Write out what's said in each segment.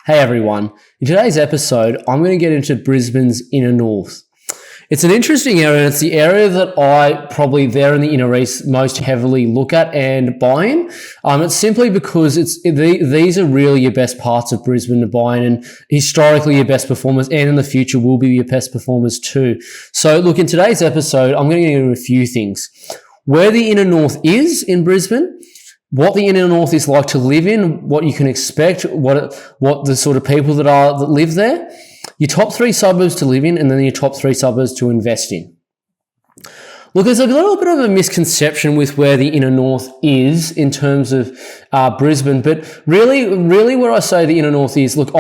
Hey everyone, in today's episode, I'm going to get into Brisbane's Inner North. It's an interesting area, and it's the area that I probably there in the Inner East most heavily look at and buy in. It's simply because these are really your best parts of Brisbane to buy in, and historically your best performers, and in the future will be your best performers too. So look, in today's episode, I'm going to get into a few things. Where the Inner North is in Brisbane, what the Inner North is like to live in, what you can expect, what the sort of people that live there, your top 3 suburbs to live in, and then your top 3 suburbs to invest in. Look, there's a little bit of a misconception with where the Inner North is in terms of Brisbane, but really where I say the Inner North is, look,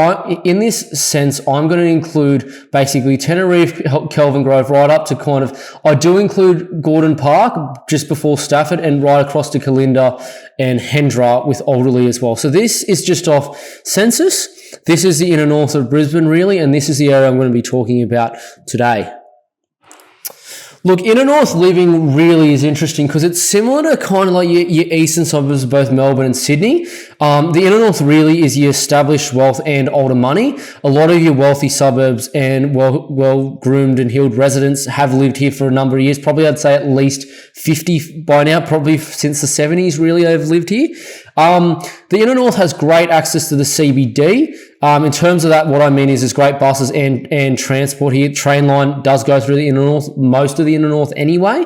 in this sense, I'm going to include basically Tenerife, Kelvin Grove, right up to I do include Gordon Park just before Stafford, and right across to Kalinda and Hendra with Alderley as well. So this is just off census. This is the Inner North of Brisbane really, and this is the area I'm going to be talking about today. Look, Inner North living really is interesting because it's similar to kind of like your eastern suburbs of both Melbourne and Sydney. The Inner North really is your established wealth and older money. A lot of your wealthy suburbs and well-groomed and heeled residents have lived here for a number of years. Probably I'd say at least 50 by now, probably since the 70s really they've lived here. The Inner North has great access to the CBD. In terms of that, what I mean is there's great buses and transport here. Train line does go through the Inner North, most of the Inner North anyway.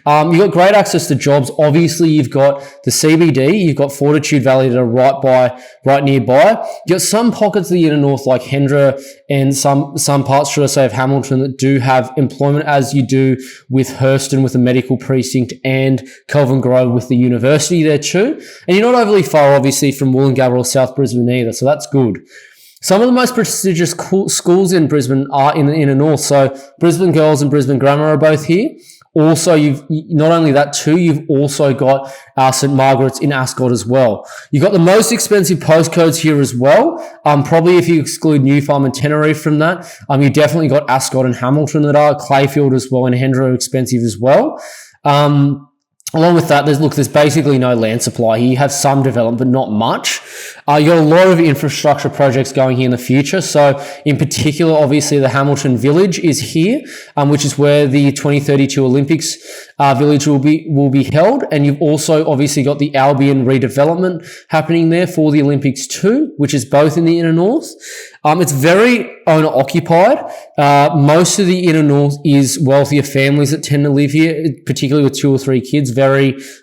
You've got great access to jobs. Obviously, you've got the CBD, you've got Fortitude Valley that are right nearby. You've got some pockets of the Inner North like Hendra and some parts, should I say, of Hamilton that do have employment, as you do with Hurston with the medical precinct and Kelvin Grove with the university there too. And you're not overly far, obviously, from Wollongabba or South Brisbane either, so that's good. Some of the most prestigious schools in Brisbane are in the Inner North. So Brisbane Girls and Brisbane Grammar are both here. Also, you've not only that too, you've also got St Margaret's in Ascot as well. You've got the most expensive postcodes here as well. Probably if you exclude New Farm and Tenerife from that, you definitely got Ascot and Hamilton that are. Clayfield as well, and Hendra are expensive as well. Along with that, there's basically no land supply here. You have some development, but not much. You got a lot of infrastructure projects going here in the future. So in particular, obviously the Hamilton Village is here, which is where the 2032 Olympics village will be held. And you've also obviously got the Albian redevelopment happening there for the Olympics too, which is both in the Inner North. It's very owner-occupied. Most of the Inner North is wealthier families that tend to live here, particularly with 2 or 3 kids.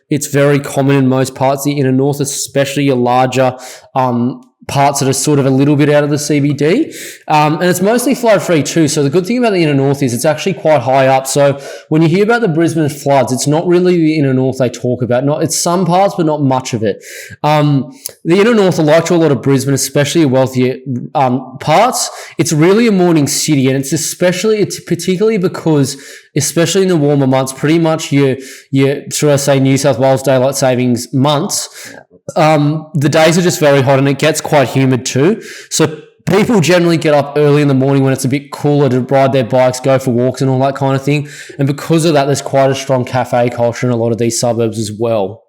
It's very common in most parts of the Inner North, especially your larger parts that are sort of a little bit out of the CBD. And it's mostly flood-free too. So the good thing about the Inner North is it's actually quite high up. So when you hear about the Brisbane floods, it's not really the Inner North they talk about. It's some parts, but not much of it. The Inner North, like to a lot of Brisbane, especially wealthier parts, it's really a morning city. And it's particularly because, especially in the warmer months, pretty much your should I say, New South Wales daylight savings months, the days are just very hot and it gets quite humid too. So people generally get up early in the morning when it's a bit cooler to ride their bikes, go for walks and all that kind of thing. And because of that, there's quite a strong cafe culture in a lot of these suburbs as well.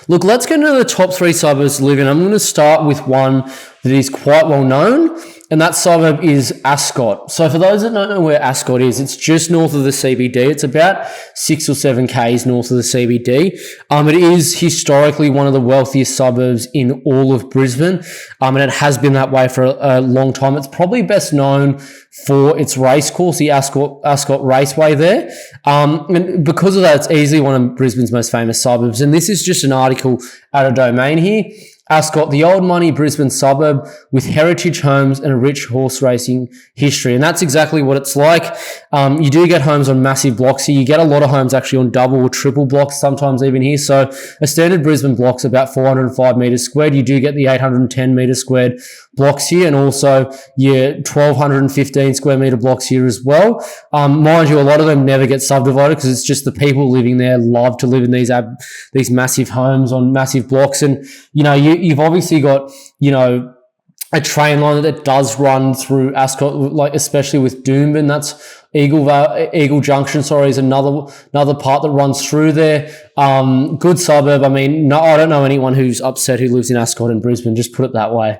Look, let's get into the top 3 suburbs to live in. I'm going to start with one that is quite well known, and that suburb is Ascot. So for those that don't know where Ascot is, it's just north of the CBD. It's about 6 or 7 k's north of the CBD. It is historically one of the wealthiest suburbs in all of Brisbane, and it has been that way for a long time. It's probably best known for its race course, the Ascot Raceway there. And because of that, it's easily one of Brisbane's most famous suburbs. And this is just an article out of Domain here. Ascot, the old money Brisbane suburb with heritage homes and a rich horse racing history. And that's exactly what it's like. You do get homes on massive blocks here. You get a lot of homes actually on double or triple blocks, sometimes even here. So a standard Brisbane block's about 405 metres squared. You do get the 810 metres squared blocks here, and also your 1,215 square metre blocks here as well. Mind you, a lot of them never get subdivided because it's just the people living there love to live in these massive homes on massive blocks. And, you've obviously got, a train line that does run through Ascot, like especially with Doomben. That's Eagle Junction, is another part that runs through there. Good suburb. I mean, no, I don't know anyone who's upset who lives in Ascot in Brisbane, just put it that way.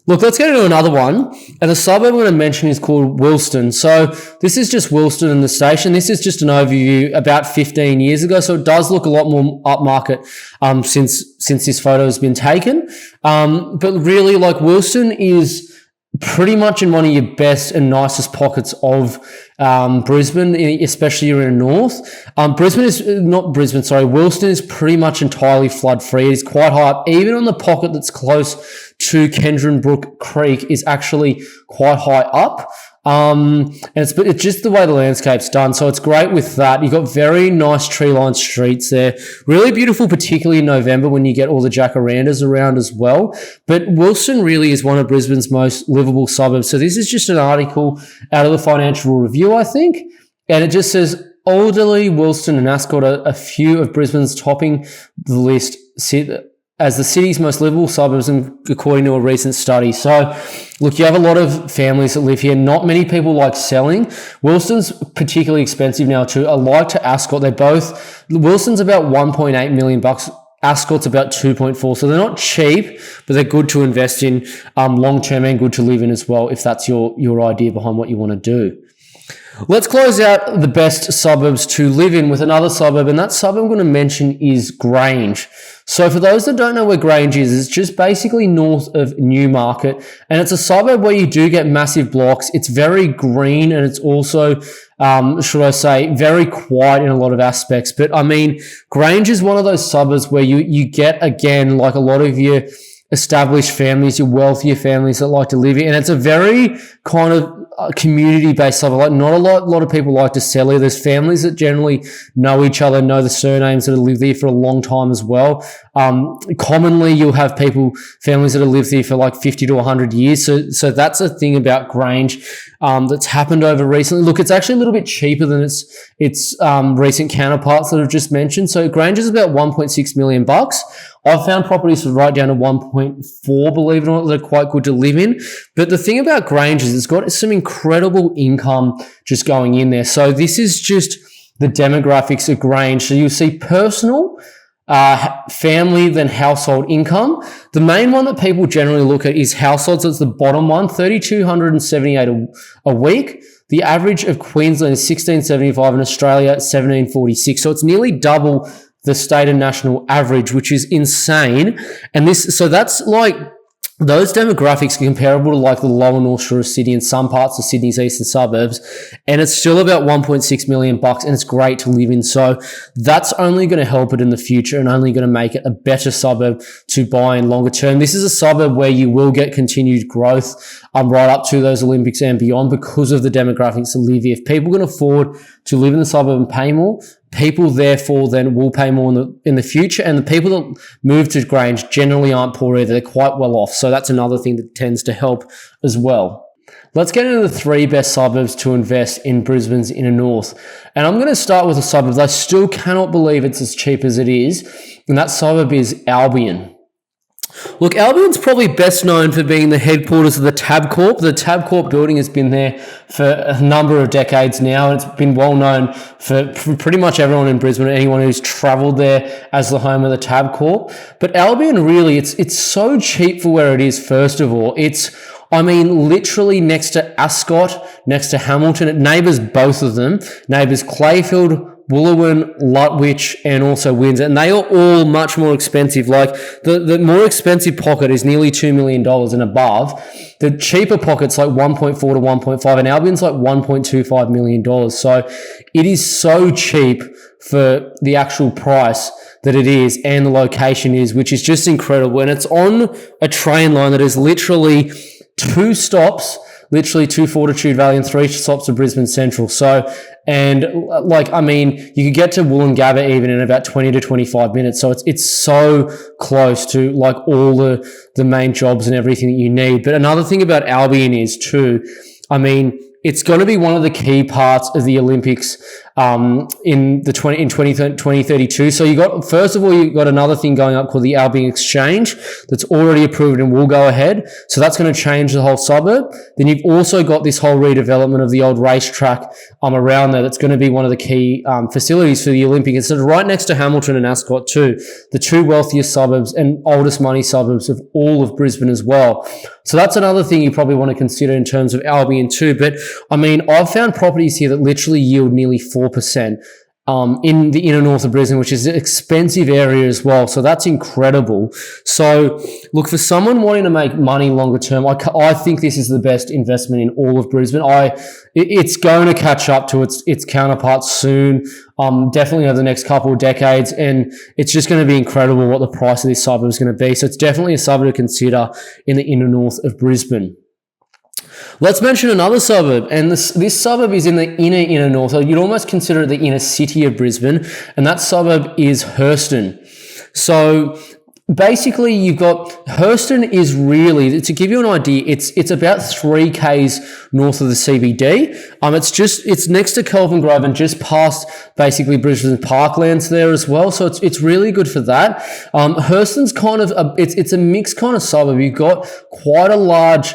Look, let's get into another one. And the suburb I'm going to mention is called Wilston. So this is just Wilston in the station. This is just an overview about 15 years ago. So it does look a lot more upmarket since this photo has been taken. But really, like, Wilston is pretty much in one of your best and nicest pockets of Brisbane, especially in the north. Wilston is pretty much entirely flood free. It is quite high up. Even on the pocket that's close to Kendron Creek is actually quite high up. And it's just the way the landscape's done. So it's great with that. You've got very nice tree-lined streets there. Really beautiful, particularly in November when you get all the jacarandas around as well. But Wilston really is one of Brisbane's most livable suburbs. So this is just an article out of the Financial Review, I think. And it just says, Alderley, Wilston and Ascot are a few of Brisbane's topping the list as the city's most livable suburbs, according to a recent study. So, look, you have a lot of families that live here. Not many people like selling. Wilston's particularly expensive now too. Alike to Ascot, Wilston's about 1.8 million bucks. Ascot's about 2.4. So they're not cheap, but they're good to invest in long term and good to live in as well, if that's your idea behind what you want to do. Let's close out the best suburbs to live in with another suburb, and that suburb I'm going to mention is Grange. So for those that don't know where Grange is, it's just basically north of Newmarket, and it's a suburb where you do get massive blocks. It's very green, and it's also, very quiet in a lot of aspects. But I mean, Grange is one of those suburbs where you get, again, like a lot of your established families, your wealthier families that like to live here, and it's a very kind of community-based suburb. Like, not a lot of people like to sell here. There's families that generally know each other, know the surnames, that have lived there for a long time as well. Commonly, you'll have families that have lived there for like 50 to 100 years. So that's a thing about Grange that's happened over recently. Look, it's actually a little bit cheaper than its recent counterparts that I've just mentioned. So Grange is about 1.6 million bucks. I've found properties for right down to 1.4, believe it or not, that are quite good to live in. But the thing about Grange is it's got some incredible income just going in there. So this is just the demographics of Grange. So you'll see personal, family, then household income. The main one that people generally look at is households. That's the bottom one, 3,278 a week. The average of Queensland is 1,675 and Australia 1,746. So it's nearly double the state and national average, which is insane. And so that's like, those demographics are comparable to like the lower North Shore of Sydney and some parts of Sydney's eastern suburbs. And it's still about 1.6 million bucks, and it's great to live in. So that's only going to help it in the future and only going to make it a better suburb to buy in longer term. This is a suburb where you will get continued growth right up to those Olympics and beyond because of the demographics that live here. If people can afford to live in the suburb and pay more, people therefore then will pay more in the future. And the people that move to Grange generally aren't poor either. They're quite well off. So that's another thing that tends to help as well. Let's get into the 3 best suburbs to invest in Brisbane's Inner North. And I'm going to start with a suburb. I still cannot believe it's as cheap as it is. And that suburb is Albion. Look, Albian's probably best known for being the headquarters of the Tabcorp. The Tabcorp building has been there for a number of decades now, and it's been well known for pretty much everyone in Brisbane, anyone who's travelled there as the home of the Tabcorp. But Albion, really, it's so cheap for where it is, first of all. Literally next to Ascot, next to Hamilton. It neighbours both of them. Neighbours Clayfield, Wooloowin, Lutwyche, and also Windsor, and they are all much more expensive. Like the more expensive pocket is nearly $2 million and above. The cheaper pocket's like 1.4 to 1.5, and Albion's like $1.25 million. So it is so cheap for the actual price that it is and the location is, which is just incredible. And it's on a train line that is literally 2 stops, literally to Fortitude Valley and 3 stops to Brisbane Central. So, and you could get to Wollongabba even in about 20 to 25 minutes. So it's so close to like all the main jobs and everything that you need. But another thing about Albion is too, it's going to be one of the key parts of the Olympics in 2032. So first of all, you got another thing going up called the Albian Exchange that's already approved and will go ahead. So that's going to change the whole suburb. Then you've also got this whole redevelopment of the old racetrack around there. That's going to be one of the key facilities for the Olympic. It's right next to Hamilton and Ascot too, the two wealthiest suburbs and oldest money suburbs of all of Brisbane as well. So that's another thing you probably want to consider in terms of Albion too. But I mean, I've found properties here that literally yield nearly 4%. In the inner north of Brisbane, which is an expensive area as well. So that's incredible. So look, for someone wanting to make money longer term, I think this is the best investment in all of Brisbane. It's going to catch up to its counterparts soon, definitely over the next couple of decades. And it's just going to be incredible what the price of this suburb is going to be. So it's definitely a suburb to consider in the inner north of Brisbane. Let's mention another suburb, and this suburb is in the inner north. So you'd almost consider it the inner city of Brisbane, and that suburb is Hurston. So basically, you've got Hurston is really, to give you an idea, it's about 3 k's north of the CBD. It's next to Kelvin Grove and just past basically Brisbane Parklands there as well. So it's really good for that. Hurston's kind of it's a mixed kind of suburb. You've got quite a large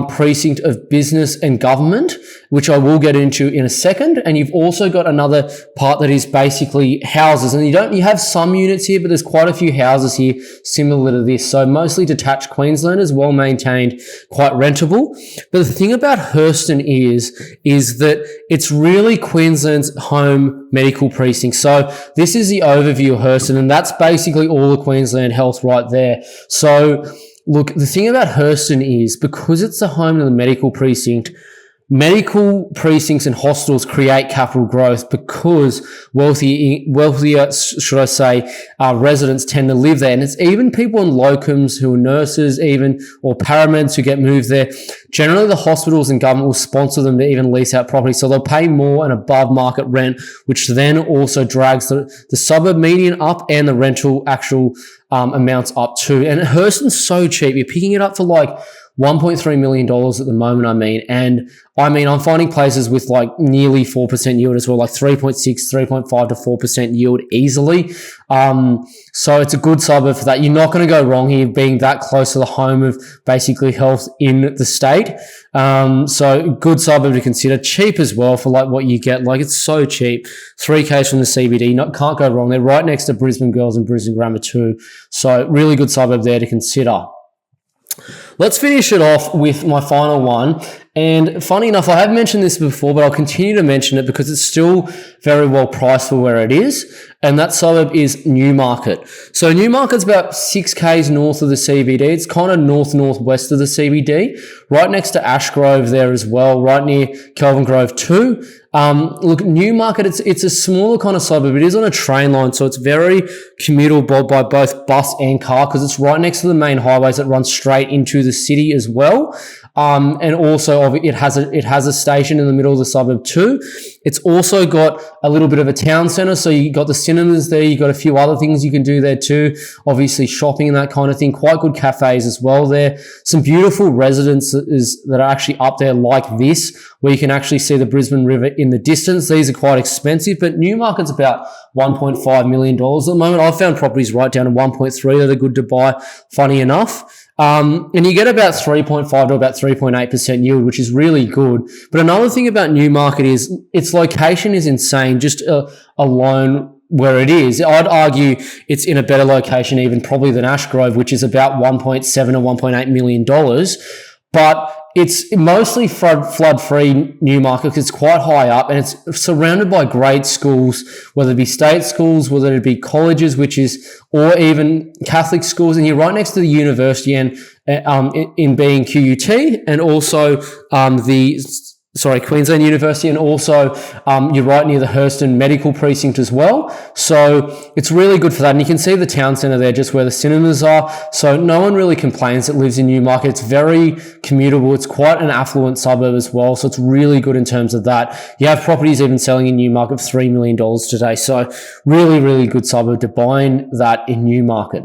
precinct of business and government, which I will get into in a second. And you've also got another part that is basically houses. And you have some units here, but there's quite a few houses here similar to this. So mostly detached Queenslanders, well maintained, quite rentable. But the thing about Hurston is that it's really Queensland's home medical precinct. So this is the overview of Hurston, and that's basically all the Queensland health right there. So look, the thing about Hurston is because it's the home of the medical precinct, medical precincts and hospitals create capital growth because wealthier, should I say, residents tend to live there. And it's even people in locums who are nurses or paramedics who get moved there. Generally, the hospitals and government will sponsor them to even lease out property. So they'll pay more and above market rent, which then also drags the suburb median up and the rental actual amounts up too. And Hurston's so cheap. You're picking it up for like $1.3 million at the moment, I'm finding places with like nearly 4% yield as well, like 3.6, 3.5 to 4% yield easily. So it's a good suburb for that. You're not going to go wrong here being that close to the home of basically health in the state. So good suburb to consider. Cheap as well for like what you get. Like it's so cheap. 3 k's from the CBD. Can't go wrong. They're right next to Brisbane Girls and Brisbane Grammar too. So really good suburb there to consider. Let's finish it off with my final one. And funny enough, I have mentioned this before, but I'll continue to mention it because it's still very well priced for where it is. And that suburb is Newmarket. So Newmarket's about 6 k's north of the CBD. It's kind of northwest of the CBD, right next to Ashgrove there as well, right near Kelvin Grove too. Look, Newmarket, it's a smaller kind of suburb. It is on a train line, so it's very commutable by both bus and car because it's right next to the main highways that run straight into the city as well. And also it has a station in the middle of the suburb too. It's also got a little bit of a town centre, so you got the cinemas there, you got a few other things you can do there too, obviously shopping and that kind of thing, quite good cafes as well there. Some beautiful residences that are actually up there like this, where you can actually see the Brisbane River in the distance. These are quite expensive, but Newmarket's about $1.5 million at the moment. I've found properties right down to 1.3 that are good to buy, funny enough. And you get about 3.5 to about 3.8% yield, which is really good. But another thing about Newmarket is its location is insane, just alone where it is. I'd argue it's in a better location even probably than Ashgrove, which is about $1.7 or $1.8 million. But it's mostly flood-free Newmarket because it's quite high up and it's surrounded by great schools, whether it be state schools, whether it be colleges, or even Catholic schools. And you're right next to the university and in being QUT and also Queensland University, and also you're right near the Hurston Medical Precinct as well. So it's really good for that. And you can see the town centre there, just where the cinemas are. So no one really complains that lives in Newmarket. It's very commutable. It's quite an affluent suburb as well. So it's really good in terms of that. You have properties even selling in Newmarket for $3 million today. So really, really good suburb to buy in that in Newmarket.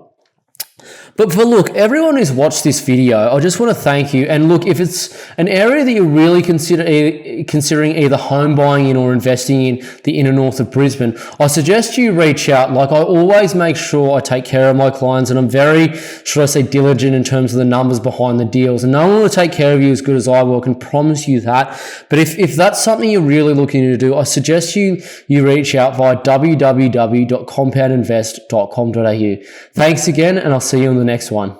But for look, everyone who's watched this video, I just want to thank you. And look, if it's an area that you're really considering either home buying in or investing in the inner north of Brisbane, I suggest you reach out. Like, I always make sure I take care of my clients, and I'm very, should I say, diligent in terms of the numbers behind the deals. And no one will take care of you as good as I will, I can promise you that. But if that's something you're really looking to do, I suggest you reach out via www.compoundinvest.com.au. Thanks again, and I'll see you in the next one.